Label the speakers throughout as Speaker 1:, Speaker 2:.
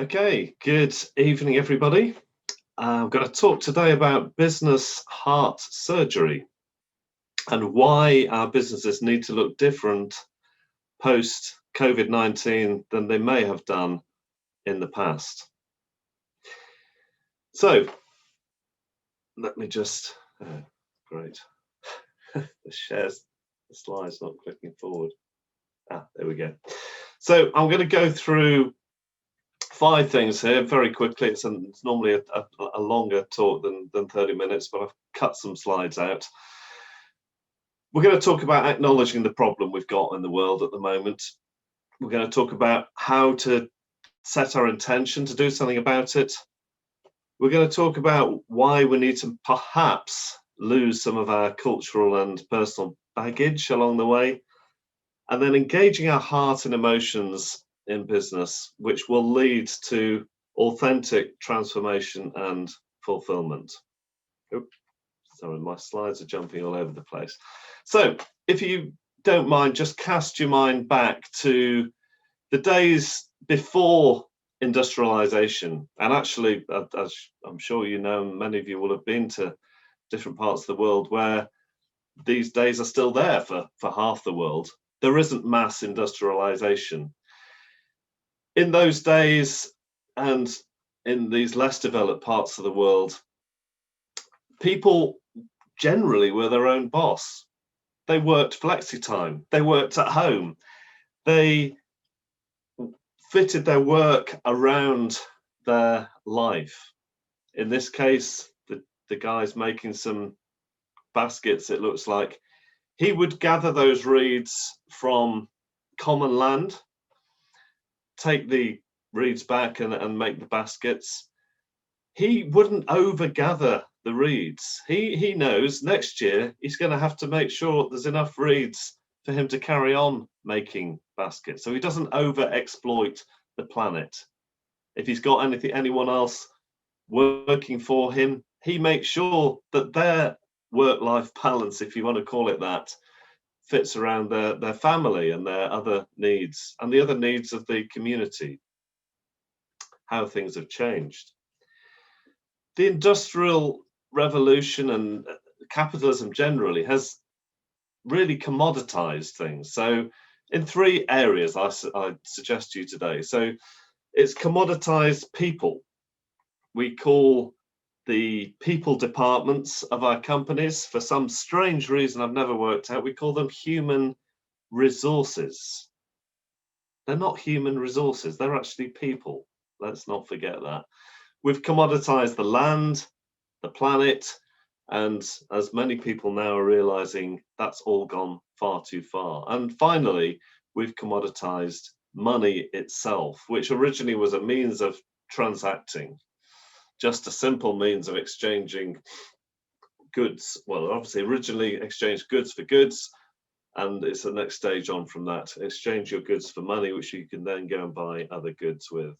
Speaker 1: Okay, good evening, everybody. I'm going to talk today about business heart surgery and why our businesses need to look different post COVID-19 than they may have done in the past. So, let me just, great, the slide's not clicking forward. There we go. So, I'm going to go through 5 things here very quickly. It's normally a longer talk than 30 minutes, but I've cut some slides out. We're going to talk about acknowledging the problem we've got in the world at the moment. We're going to talk about how to set our intention to do something about it. We're going to talk about why we need to perhaps lose some of our cultural and personal baggage along the way, and then engaging our heart and emotions in business, which will lead to authentic transformation and fulfillment. Oops, sorry, my slides are jumping all over the place. So if you don't mind, just cast your mind back to the days before industrialization. And actually, as I'm sure you know, many of you will have been to different parts of the world where these days are still there for half the world. There isn't mass industrialization. In those days and in these less developed parts of the world, people generally were their own boss. They worked flexi time, they worked at home, they fitted their work around their life. In this case, the guy's making some baskets, it looks like. He would gather those reeds from common land, take the reeds back and make the baskets. He wouldn't overgather the reeds. He knows next year he's going to have to make sure there's enough reeds for him to carry on making baskets. So he doesn't over exploit the planet. If he's got anyone else working for him, he makes sure that their work-life balance, if you want to call it that, fits around their family and their other needs and the other needs of the community. How things have changed. The Industrial Revolution and capitalism generally has really commoditized things. So in 3 areas I suggest to you today. So it's commoditized people. We call the people departments of our companies, for some strange reason I've never worked out, we call them human resources. They're not human resources, they're actually people. Let's not forget that. We've commoditized the land, the planet, and as many people now are realizing, that's all gone far too far. And finally, we've commoditized money itself, which originally was a means of transacting, just a simple means of exchanging goods. Well, obviously originally exchanged goods for goods, and it's the next stage on from that. Exchange your goods for money, which you can then go and buy other goods with.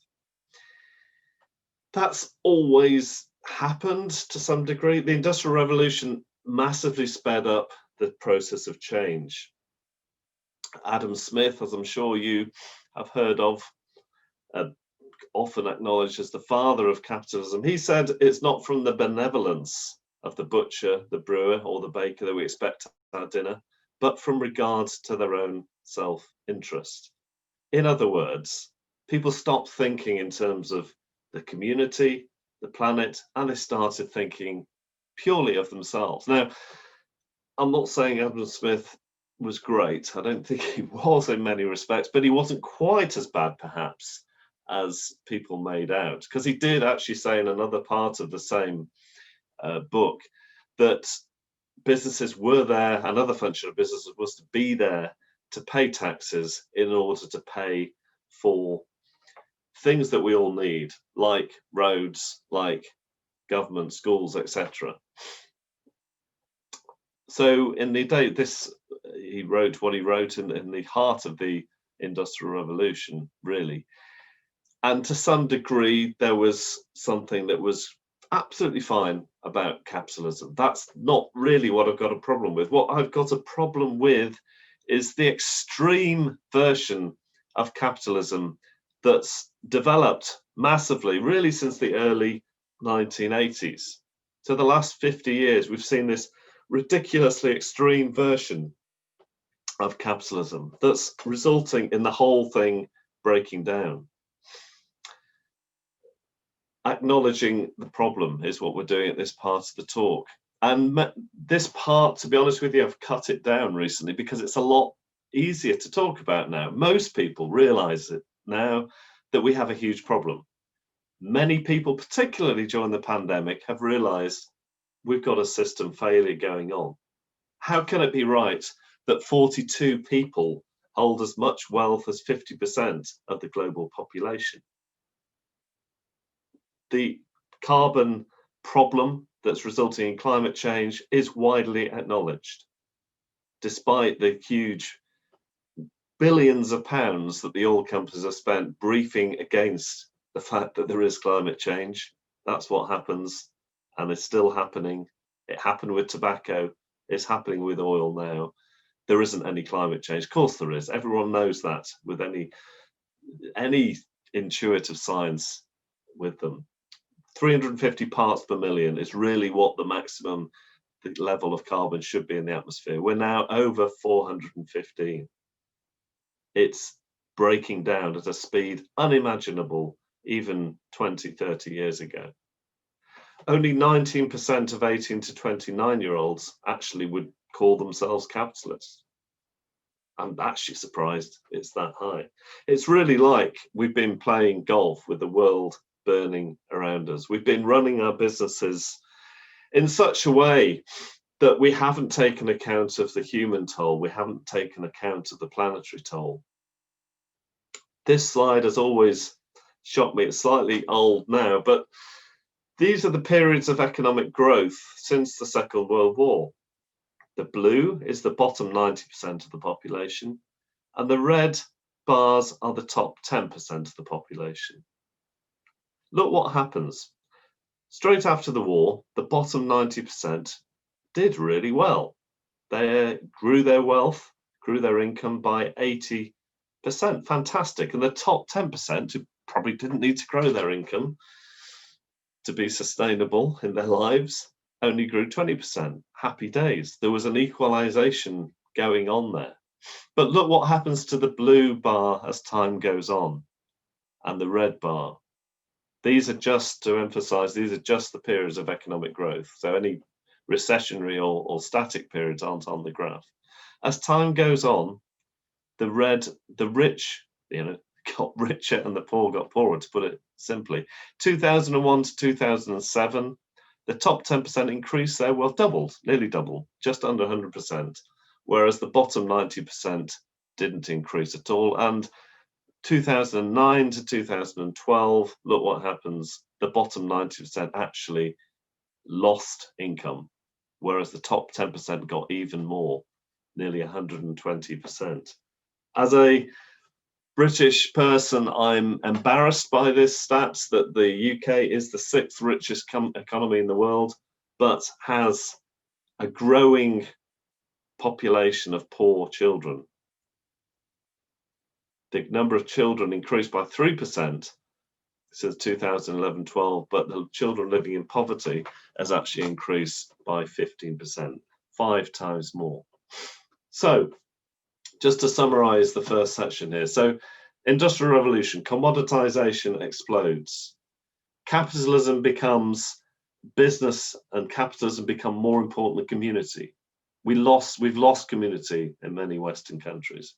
Speaker 1: That's always happened to some degree. The Industrial Revolution massively sped up the process of change. Adam Smith, as I'm sure you have heard of, often acknowledged as the father of capitalism, he said it's not from the benevolence of the butcher, the brewer, or the baker that we expect our dinner, but from regards to their own self-interest. In other words, people stopped thinking in terms of the community, the planet, and they started thinking purely of themselves. Now, I'm not saying Adam Smith was great. I don't think he was in many respects, but he wasn't quite as bad, perhaps, as people made out, because he did actually say in another part of the same book that businesses were there, another function of businesses was to be there to pay taxes in order to pay for things that we all need, like roads, like government, schools, etc. So in the day, he wrote what he wrote in the heart of the Industrial Revolution, really. And to some degree, there was something that was absolutely fine about capitalism. That's not really what I've got a problem with. What I've got a problem with is the extreme version of capitalism that's developed massively, really since the early 1980s. So the last 50 years, we've seen this ridiculously extreme version of capitalism that's resulting in the whole thing breaking down. Acknowledging the problem is what we're doing at this part of the talk. And this part, to be honest with you, I've cut it down recently because it's a lot easier to talk about now. Most people realize it now that we have a huge problem. Many people, particularly during the pandemic, have realized we've got a system failure going on. How can it be right that 42 people hold as much wealth as 50% of the global population? The carbon problem that's resulting in climate change is widely acknowledged, despite the huge billions of pounds that the oil companies have spent briefing against the fact that there is climate change. That's what happens, and it's still happening. It happened with tobacco. It's happening with oil now. There isn't any climate change. Of course there is. Everyone knows that with any intuitive science with them. 350 parts per million is really what the maximum level of carbon should be in the atmosphere. We're now over 415. It's breaking down at a speed unimaginable even 20, 30 years ago. Only 19% of 18 to 29-year-olds actually would call themselves capitalists. I'm actually surprised it's that high. It's really like we've been playing golf with the world burning around us. We've been running our businesses in such a way that we haven't taken account of the human toll. We haven't taken account of the planetary toll. This slide has always shocked me. It's slightly old now, but these are the periods of economic growth since the Second World War. The blue is the bottom 90% of the population, and the red bars are the top 10% of the population. Look what happens. Straight after the war, the bottom 90% did really well. They grew their wealth, grew their income by 80%. Fantastic. And the top 10%, who probably didn't need to grow their income to be sustainable in their lives, only grew 20%. Happy days. There was an equalization going on there. But look what happens to the blue bar as time goes on, and the red bar. These are just, to emphasize, these are just the periods of economic growth. So any recessionary or static periods aren't on the graph. As time goes on, the rich, got richer and the poor got poorer, to put it simply. 2001 to 2007, the top 10% increased their wealth, doubled, nearly doubled, just under 100%, whereas the bottom 90% didn't increase at all. And 2009 to 2012, look what happens. The bottom 90% actually lost income, whereas the top 10% got even more, nearly 120%. As a British person, I'm embarrassed by this stats that the UK is the 6th richest economy in the world, but has a growing population of poor children. The number of children increased by 3% since 2011-12, but the children living in poverty has actually increased by 15%, 5 times more. So, just to summarize the first section here. So, Industrial Revolution, commoditization explodes. Capitalism becomes business, and capitalism become more important than community. We've lost community in many Western countries.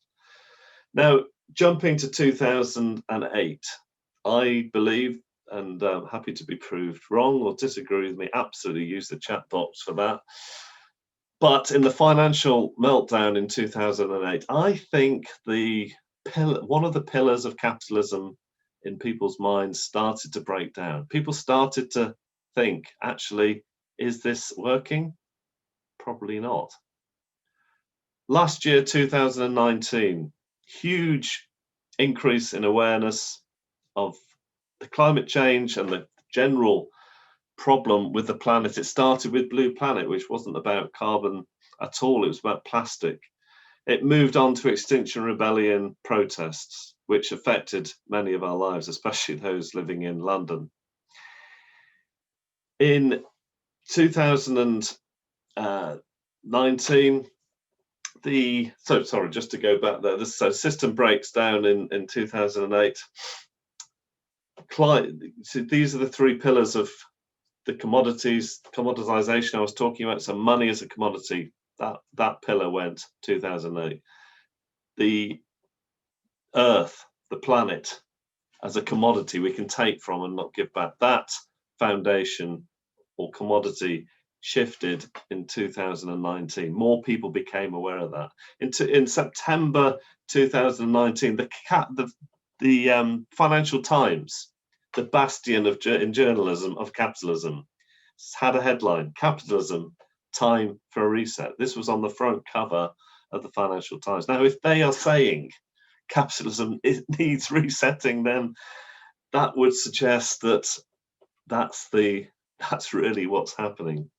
Speaker 1: Now, jumping to 2008, I believe, and I'm happy to be proved wrong or disagree with me, absolutely use the chat box for that. But in the financial meltdown in 2008, I think one of the pillars of capitalism in people's minds started to break down. People started to think, actually, is this working? Probably not. Last year, 2019, huge increase in awareness of the climate change and the general problem with the planet. It started with Blue Planet, which wasn't about carbon at all. It was about plastic. It moved on to Extinction Rebellion protests. which affected many of our lives, especially those living in London. In 2019, just to go back there, so system breaks down in 2008. So these are the three pillars of the commoditization I was talking about. So money as a commodity, that pillar went 2008. The earth, the planet, as a commodity we can take from and not give back, that foundation or commodity shifted in 2019. More people became aware of that. In September 2019, the Financial Times, the bastion in journalism of capitalism, had a headline: "Capitalism, time for a reset." This was on the front cover of the Financial Times. Now, if they are saying capitalism needs resetting, then that would suggest that that's really what's happening.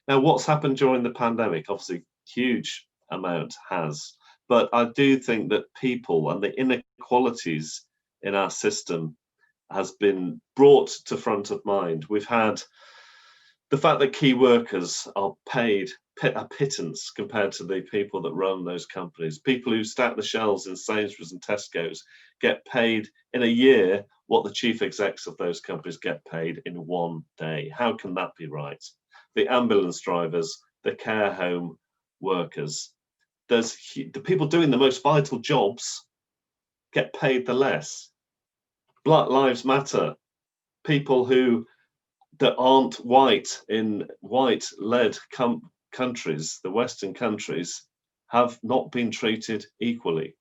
Speaker 1: Now, what's happened during the pandemic? Obviously, huge amount has, but I do think that people and the inequalities in our system has been brought to front of mind. We've had the fact that key workers are paid a pittance compared to the people that run those companies. People who stack the shelves in Sainsbury's and Tesco's get paid in a year what the chief execs of those companies get paid in one day. How can that be right? The ambulance drivers, the care home workers, the people doing the most vital jobs get paid the less. Black Lives Matter, people that aren't white in white-led countries, the Western countries, have not been treated equally.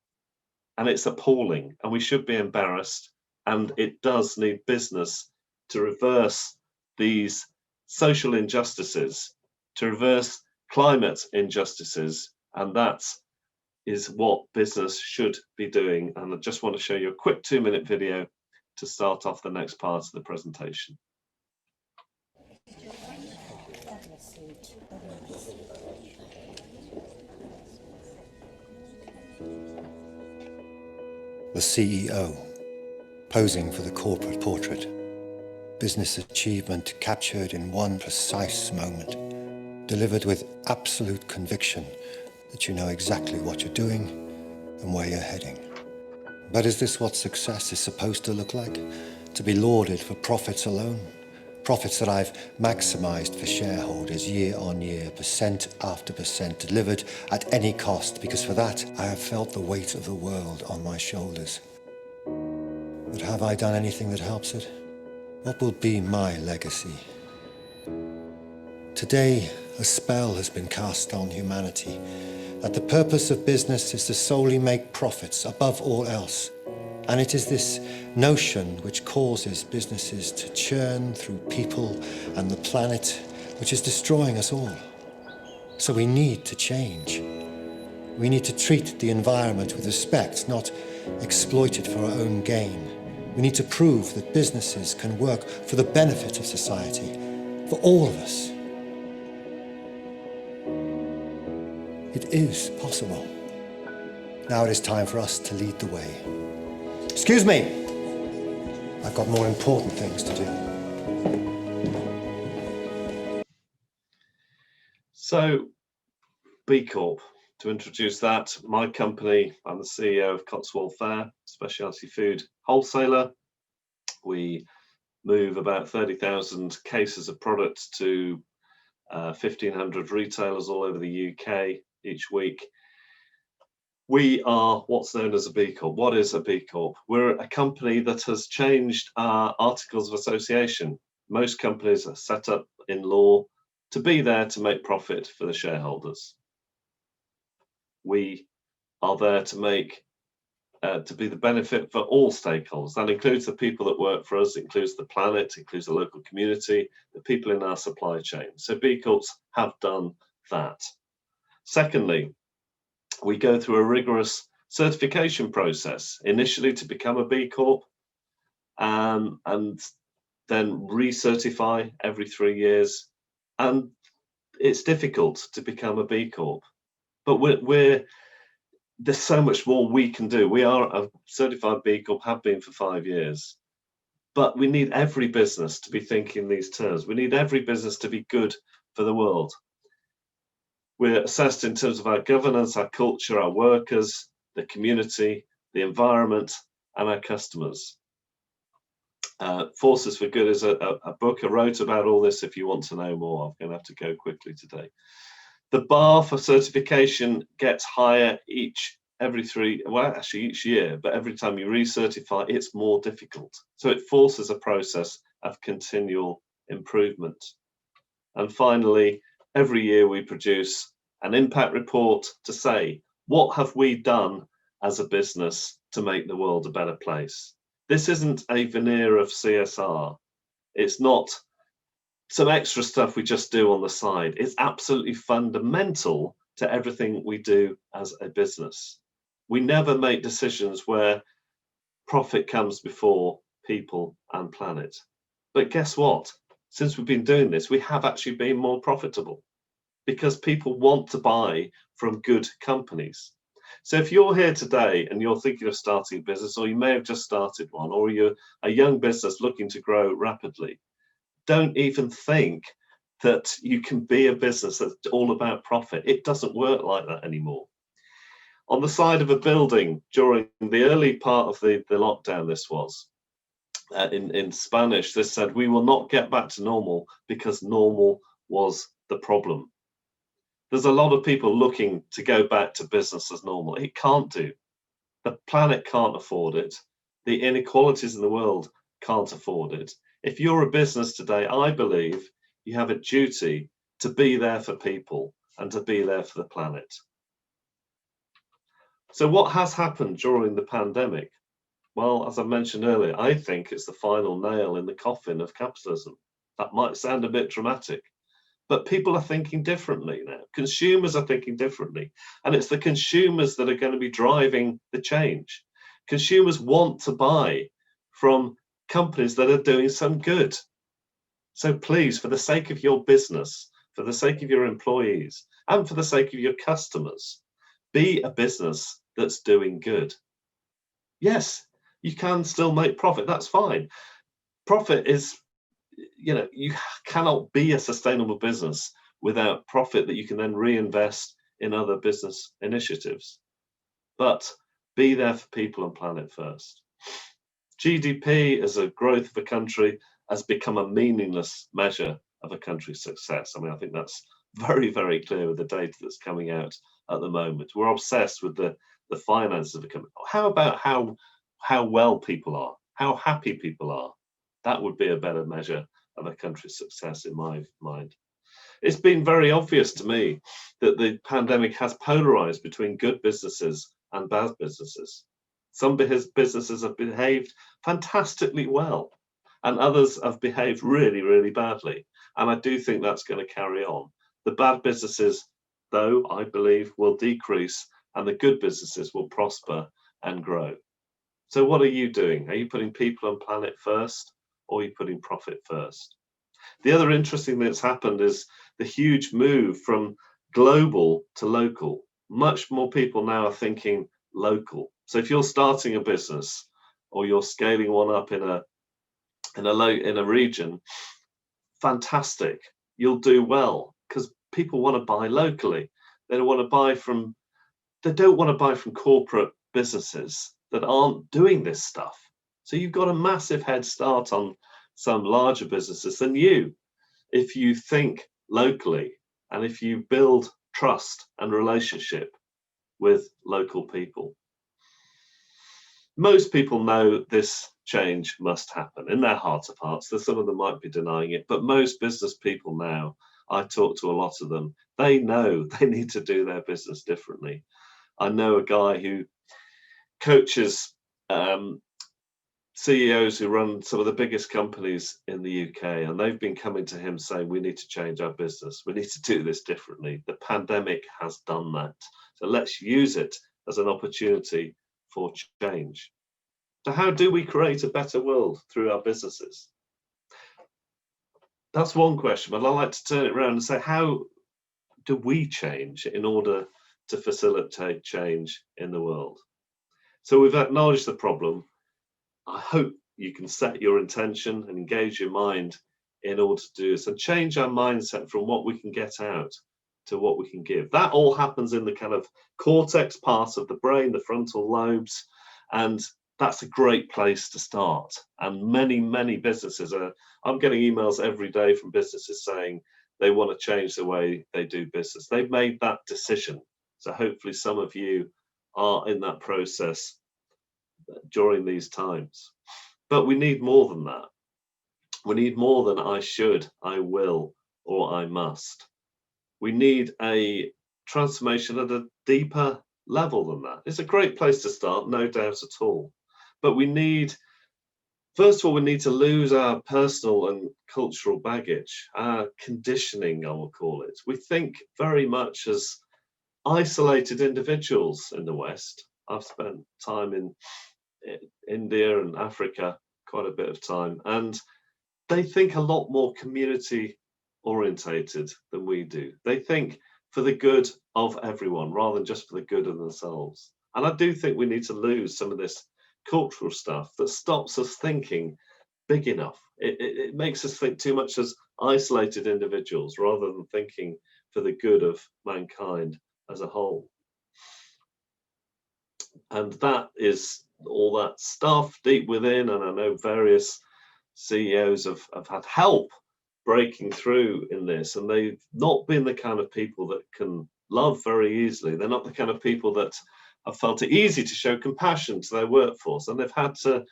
Speaker 1: And it's appalling, and we should be embarrassed. And it does need business to reverse these social injustices, to reverse climate injustices, and that is what business should be doing. And I just want to show you a quick 2-minute video to start off the next part of the presentation.
Speaker 2: The CEO, posing for the corporate portrait. Business achievement captured in one precise moment, delivered with absolute conviction that you know exactly what you're doing and where you're heading. But is this what success is supposed to look like? To be lauded for profits alone? Profits that I've maximized for shareholders year on year, percent after percent, delivered at any cost, because for that I have felt the weight of the world on my shoulders. But have I done anything that helps it? What will be my legacy? Today, a spell has been cast on humanity, that the purpose of business is to solely make profits above all else. And it is this notion which causes businesses to churn through people and the planet, which is destroying us all. So we need to change. We need to treat the environment with respect, not exploit it for our own gain. We need to prove that businesses can work for the benefit of society, for all of us. It is possible. Now it is time for us to lead the way. Excuse me, I've got more important things to do.
Speaker 1: So, BeCorp, to introduce that, my company, I'm the CEO of Cotswold Fare, specialty food wholesaler. We move about 30,000 cases of products to 1,500 retailers all over the UK each week. We are what's known as a B Corp. What is a B Corp? We're a company that has changed our articles of association. Most companies are set up in law to be there to make profit for the shareholders. We are there to make to be the benefit for all stakeholders. That includes the people that work for us, it includes the planet, it includes the local community, the people in our supply chain. So B Corps have done that. Secondly, we go through a rigorous certification process, initially to become a B Corp, and then recertify every 3 years. And it's difficult to become a B Corp, but we're there's so much more we can do. We are a certified BeCorp, have been for 5 years, but we need every business to be thinking these terms. We need every business to be good for the world. We're assessed in terms of our governance, our culture, our workers, the community, the environment, and our customers. Forces for Good is a book I wrote about all this. If you want to know more, I'm going to have to go quickly today. The bar for certification gets higher each year, but every time you recertify, it's more difficult. So it forces a process of continual improvement. And finally, every year we produce an impact report to say, what have we done as a business to make the world a better place? This isn't a veneer of CSR. It's not some extra stuff we just do on the side. It's absolutely fundamental to everything we do as a business. We never make decisions where profit comes before people and planet. But guess what? Since we've been doing this, we have actually been more profitable because people want to buy from good companies. So if you're here today and you're thinking of starting a business, or you may have just started one, or you're a young business looking to grow rapidly, don't even think that you can be a business that's all about profit. It doesn't work like that anymore. On the side of a building during the early part of the lockdown, this was, in Spanish, this said, we will not get back to normal because normal was the problem. There's a lot of people looking to go back to business as normal. It can't do. The planet can't afford it. The inequalities in the world can't afford it. If you're a business today, I believe you have a duty to be there for people and to be there for the planet. So what has happened during the pandemic? Well, as I mentioned earlier, I think it's the final nail in the coffin of capitalism. That might sound a bit dramatic, but people are thinking differently now. Consumers are thinking differently, and it's the consumers that are going to be driving the change. Consumers want to buy from companies that are doing some good. So please, for the sake of your business, for the sake of your employees, and for the sake of your customers, be a business that's doing good. Yes, you can still make profit. That's fine. Profit is, you cannot be a sustainable business without profit that you can then reinvest in other business initiatives. But be there for people and planet first. GDP as a growth of a country has become a meaningless measure of a country's success. I mean, I think that's very, very clear with the data that's coming out at the moment. We're obsessed with the finances of a company. How about how well people are, how happy people are? That would be a better measure of a country's success in my mind. It's been very obvious to me that the pandemic has polarized between good businesses and bad businesses. Some businesses have behaved fantastically well, and others have behaved really, really badly. And I do think that's going to carry on. The bad businesses, though, I believe, will decrease, and the good businesses will prosper and grow. So what are you doing? Are you putting people and planet first, or are you putting profit first? The other interesting thing that's happened is the huge move from global to local. Much more people now are thinking local. So if you're starting a business or you're scaling one up in a region, fantastic. You'll do well because people want to buy locally. They don't want to buy from corporate businesses that aren't doing this stuff. So you've got a massive head start on some larger businesses than you if you think locally and if you build trust and relationship with local people. Most people know this change must happen in their heart of hearts. Some of them might be denying it, but most business people now, I talk to a lot of them, they know they need to do their business differently. I know a guy who coaches CEOs who run some of the biggest companies in the UK, and they've been coming to him saying, we need to change our business. We need to do this differently. The pandemic has done that. So let's use it as an opportunity for change. So how do we create a better world through our businesses? That's one question, but I'd like to turn it around and say, how do we change in order to facilitate change in the world. So we've acknowledged the problem. I hope you can set your intention and engage your mind in order to do this and change our mindset from what we can get out to what we can give. That all happens in the kind of cortex part of the brain, the frontal lobes, and that's a great place to start. And many businesses I'm getting emails every day from businesses saying they want to change the way they do business. They've made that decision. So hopefully some of you are in that process during these times. But we need more than that. We need more than I should, I will, or I must. We need a transformation at a deeper level than that. It's a great place to start, no doubt at all. But we need, first of all, we need to lose our personal and cultural baggage, our conditioning, I will call it. We think very much as isolated individuals in the West. I've spent time in India and Africa, quite a bit of time, and they think a lot more community orientated than we do. They think for the good of everyone rather than just for the good of themselves. And I do think we need to lose some of this cultural stuff that stops us thinking big enough. It makes us think too much as isolated individuals rather than thinking for the good of mankind as a whole. And that is all that stuff deep within, and I know various CEOs have had help breaking through in this, and they've not been the kind of people that can love very easily. They're not the kind of people that have felt it easy to show compassion to their workforce, and they've had to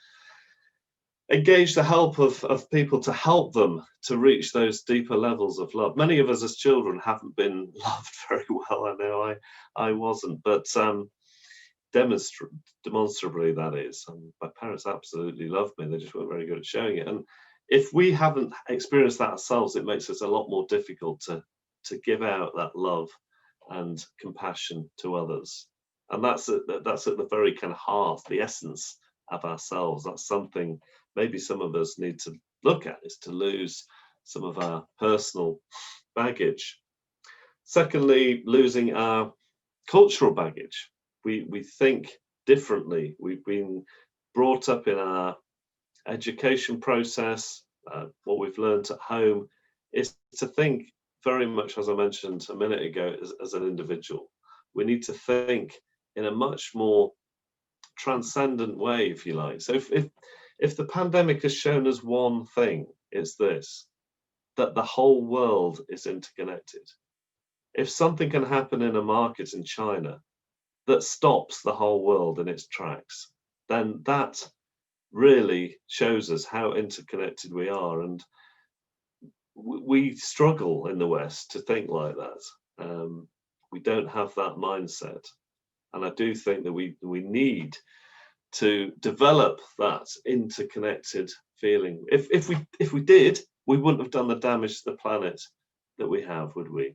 Speaker 1: engage the help of people to help them to reach those deeper levels of love. Many of us as children haven't been loved very well. I know I wasn't, but demonstrably that is. My parents absolutely loved me. They just weren't very good at showing it. And if we haven't experienced that ourselves, it makes it a lot more difficult to give out that love and compassion to others. And that's at the very kind of heart, the essence of ourselves. That's something maybe some of us need to look at, is to lose some of our personal baggage. Secondly, losing our cultural baggage. We think differently. We've been brought up in our education process. What we've learned at home is to think very much, as I mentioned a minute ago, as an individual. We need to think in a much more transcendent way, if you like. So if the pandemic has shown us one thing, it's this, that the whole world is interconnected. If something can happen in a market in China that stops the whole world in its tracks, then that really shows us how interconnected we are. And we struggle in the West to think like that. We don't have that mindset. And I do think that we need to develop that interconnected feeling. If we did, we wouldn't have done the damage to the planet that we have, would we?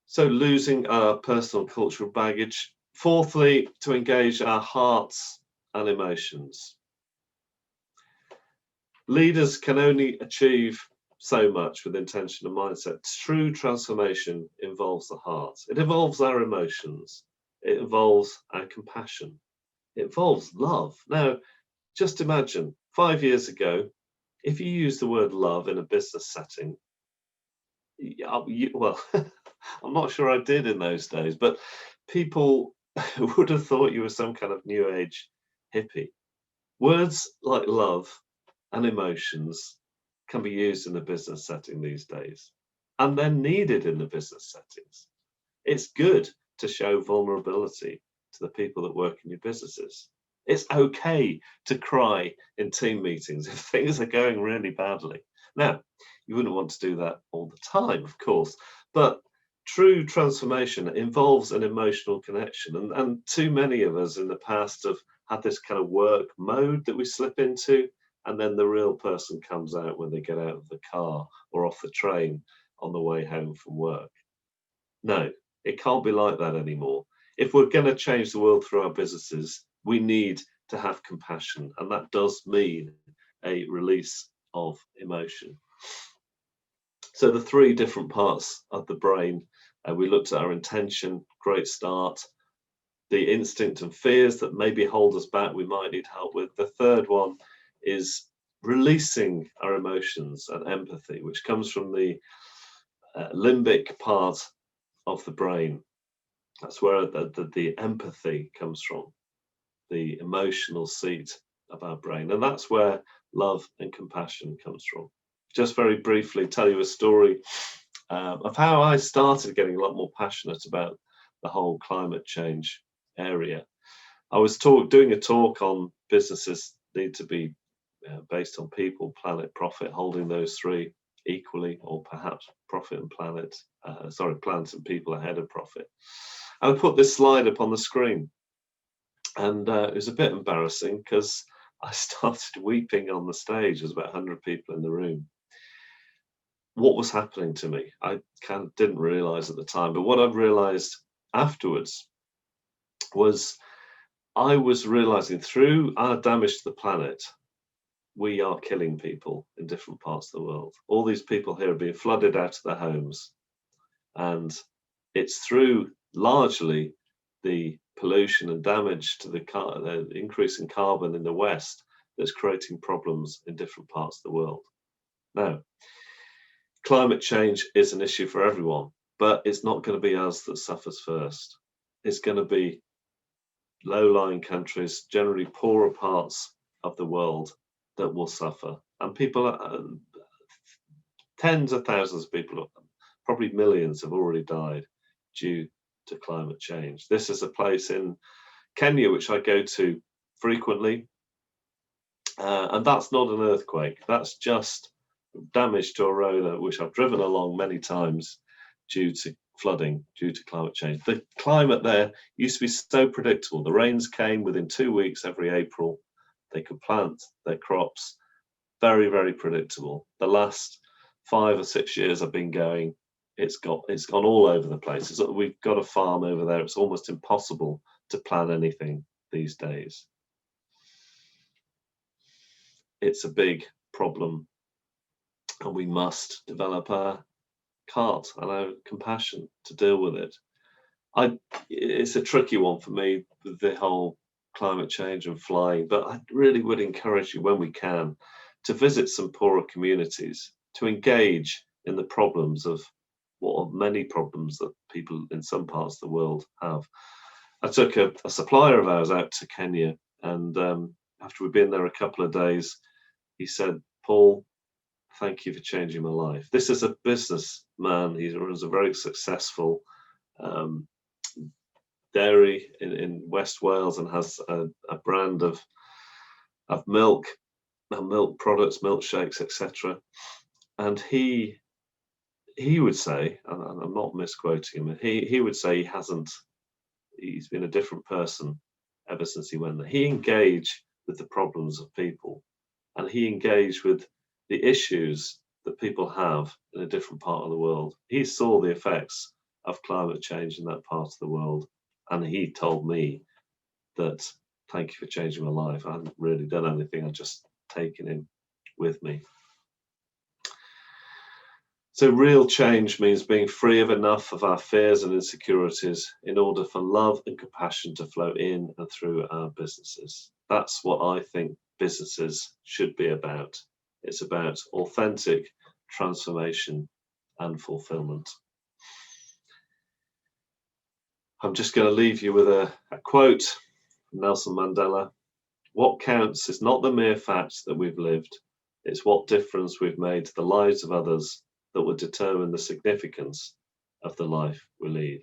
Speaker 1: So losing our personal cultural baggage. Fourthly, to engage our hearts and emotions. Leaders can only achieve so much with intention and mindset. True transformation involves the heart. It involves our emotions. It involves our compassion. It involves love. Now, just imagine 5 years ago, if you used the word love in a business setting, well, I'm not sure I did in those days, but people would have thought you were some kind of new age hippie. Words like love and emotions can be used in the business setting these days, and they're needed in the business settings. It's good to show vulnerability to the people that work in your businesses. It's okay to cry in team meetings if things are going really badly. Now, you wouldn't want to do that all the time, of course, but true transformation involves an emotional connection. And too many of us in the past have had this kind of work mode that we slip into, and then the real person comes out when they get out of the car or off the train on the way home from work. No, it can't be like that anymore. If we're going to change the world through our businesses, we need to have compassion, and that does mean a release of emotion. So the three different parts of the brain, we looked at our intention, great start, the instinct and fears that maybe hold us back, we might need help with. The third one is releasing our emotions and empathy, which comes from the limbic part of the brain. That's where the empathy comes from, the emotional seat of our brain. And that's where love and compassion comes from. Just very briefly tell you a story of how I started getting a lot more passionate about the whole climate change area. I was doing a talk on businesses need to be based on people, planet, profit, holding those three equally, or perhaps profit and planet, planet and people ahead of profit. And I put this slide up on the screen, and it was a bit embarrassing because I started weeping on the stage. There's about 100 people in the room. What was happening to me? I kind of didn't realize at the time, but what I've realized afterwards was I was realizing through our damage to the planet, we are killing people in different parts of the world. All these people here are being flooded out of their homes. And it's through largely the pollution and damage to the increase in carbon in the West that's creating problems in different parts of the world. Now, climate change is an issue for everyone, but it's not going to be us that suffers first. It's going to be low-lying countries, generally poorer parts of the world, that will suffer. And people, tens of thousands of people, probably millions, have already died due to climate change. This is a place in Kenya which I go to frequently, and that's not an earthquake. That's just damage to a road which I've driven along many times due to flooding, due to climate change. The climate there used to be so predictable. The rains came within 2 weeks every April. They could plant their crops. Very, very predictable. The last 5 or 6 years I've been going, it's gone all over the place. We've got a farm over there. It's almost impossible to plan anything these days. It's a big problem, and we must develop our heart and our compassion to deal with it. It's a tricky one for me with the whole climate change and flying, but I really would encourage you, when we can, to visit some poorer communities, to engage in the problems of what are many problems that people in some parts of the world have. I took a supplier of ours out to Kenya, and after we'd been there a couple of days, he said, "Paul, thank you for changing my life." This is a businessman. He runs a very successful dairy in West Wales and has a brand of milk and milk products, milkshakes, etc. And he would say, and I'm not misquoting him, he would say he's been a different person ever since he went there. He engaged with the problems of people, and he engaged with the issues that people have in a different part of the world. He saw the effects of climate change in that part of the world, and he told me that, "Thank you for changing my life. I hadn't really done anything. I'd just taken him with me." So real change means being free of enough of our fears and insecurities in order for love and compassion to flow in and through our businesses. That's what I think businesses should be about. It's about authentic transformation and fulfillment. I'm just going to leave you with a quote from Nelson Mandela. "What counts is not the mere fact that we've lived, it's what difference we've made to the lives of others that will determine the significance of the life we lead."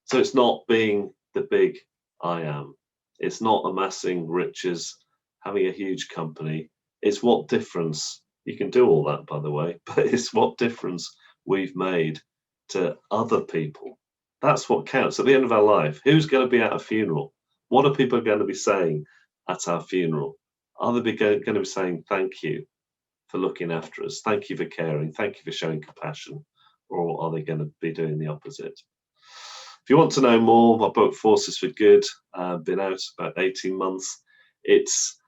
Speaker 1: So it's not being the big I am. It's not amassing riches, having a huge company. It's what difference, you can do all that, by the way, but it's what difference we've made to other people. That's what counts at the end of our life. Who's going to be at a funeral? What are people going to be saying at our funeral? Are they going to be saying, "Thank you for looking after us. Thank you for caring. Thank you for showing compassion"? Or are they going to be doing the opposite? If you want to know more, my book, Forces for Good, been out about 18 months. It's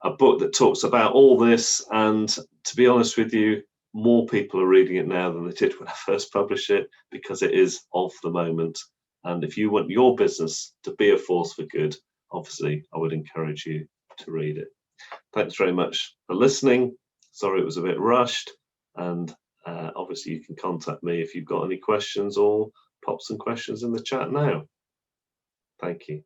Speaker 1: a book that talks about all this, and to be honest with you, more people are reading it now than they did when I first published it, because it is of the moment. And if you want your business to be a force for good, obviously I would encourage you to read it. Thanks very much for listening. Sorry it was a bit rushed, and obviously you can contact me if you've got any questions, or pop some questions in the chat now. Thank you.